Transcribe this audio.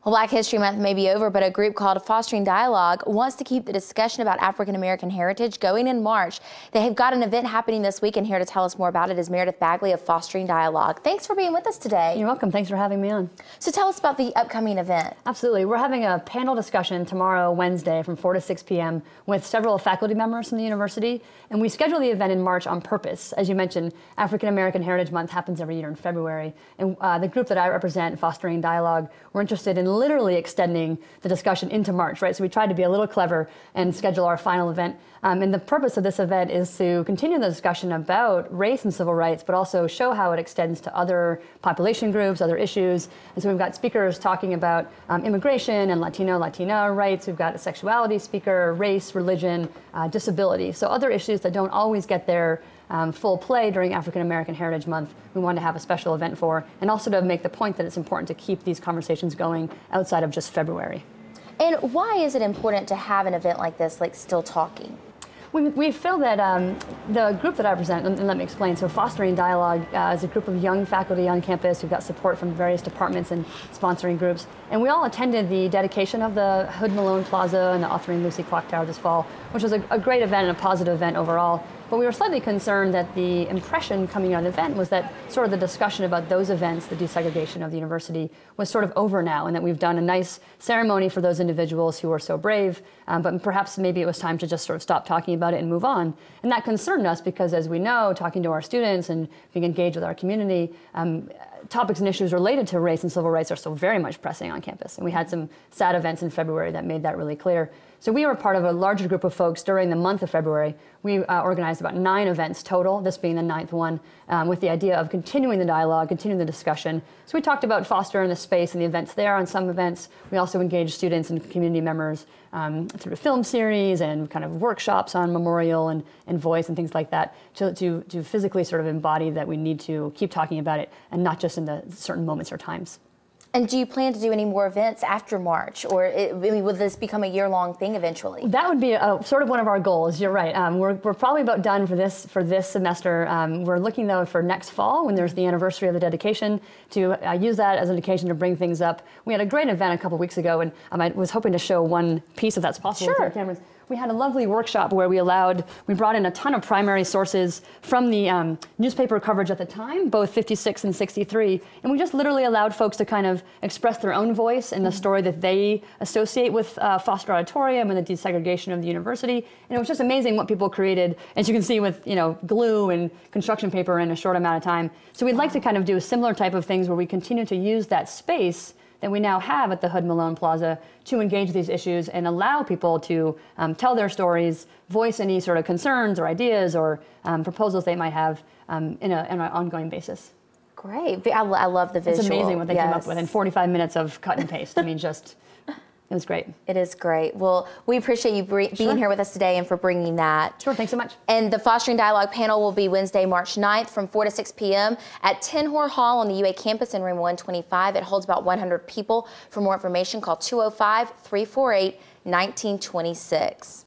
Well, Black History Month may be over, but a group called Fostering Dialogue wants to keep the discussion about African American heritage going in March. They have got an event happening this week, and here to tell us more about it is Meredith Bagley of Fostering Dialogue. Thanks for being with us today. You're welcome. Thanks for having me on. So tell us about the upcoming event. Absolutely. We're having a panel discussion tomorrow, Wednesday, from 4 to 6 p.m. with several faculty members from the university, and we schedule the event in March on purpose. As you mentioned, African American Heritage Month happens every year in February, and the group that I represent, Fostering Dialogue, we're interested in literally extending the discussion into March, right? So we tried to be a little clever and schedule our final event. And the purpose of this event is to continue the discussion about race and civil rights, but also show how it extends to other population groups, other issues. And so we've got speakers talking about immigration and Latina rights. We've got a sexuality speaker, race, religion, disability. So other issues that don't always get their full play during African American Heritage Month, we wanted to have a special event for, and also to make the point that it's important to keep these conversations going outside of just February. And why is it important to have an event like this, like Still Talking? We feel that the group that I represent, and let me explain, so Fostering Dialogue is a group of young faculty on campus who've got support from various departments and sponsoring groups, and we all attended the dedication of the Hood Malone Plaza and the Authoring Lucy Clock Tower this fall, which was a great event and a positive event overall. But we were slightly concerned that the impression coming out of the event was that sort of the discussion about those events, the desegregation of the university, was sort of over now, and that we've done a nice ceremony for those individuals who were so brave, but perhaps maybe it was time to just sort of stop talking about it and move on. And that concerned us because, as we know, talking to our students and being engaged with our community, topics and issues related to race and civil rights are still very much pressing on campus. And we had some sad events in February that made that really clear. So we were part of a larger group of folks during the month of February. We organized about 9 events total, this being the 9th one, with the idea of continuing the dialogue, continuing the discussion. So we talked about fostering the space and the events there on some events. We also engaged students and community members through a film series and kind of workshops on memorial and voice and things like that to physically sort of embody that we need to keep talking about it and not just in the certain moments or times. And do you plan to do any more events after March, or will this become a year-long thing eventually? That would be sort of one of our goals. You're right. We're probably about done for this semester. We're looking though for next fall, when there's the anniversary of the dedication, to use that as an occasion to bring things up. We had a great event a couple weeks ago, and I was hoping to show one piece if that's possible. Sure. With the cameras. We had a lovely workshop where we brought in a ton of primary sources from the newspaper coverage at the time, both 56 and 63, and we just literally allowed folks to kind of express their own voice in the story that they associate with Foster Auditorium and the desegregation of the university. And it was just amazing what people created, as you can see, with glue and construction paper in a short amount of time. So we'd like to kind of do a similar type of things where we continue to use that space that we now have at the Hood Malone Plaza to engage these issues and allow people to tell their stories, voice any sort of concerns or ideas or proposals they might have in an ongoing basis. Great. I love the visual. It's amazing what they came up with in 45 minutes of cut and paste. I mean, it was great. It is great. Well, we appreciate you being here with us today and for bringing that. Sure, thanks so much. And the Fostering Dialogue panel will be Wednesday, March 9th from 4 to 6 p.m. at 10 Hoare Hall on the UA campus in room 125. It holds about 100 people. For more information, call 205-348-1926.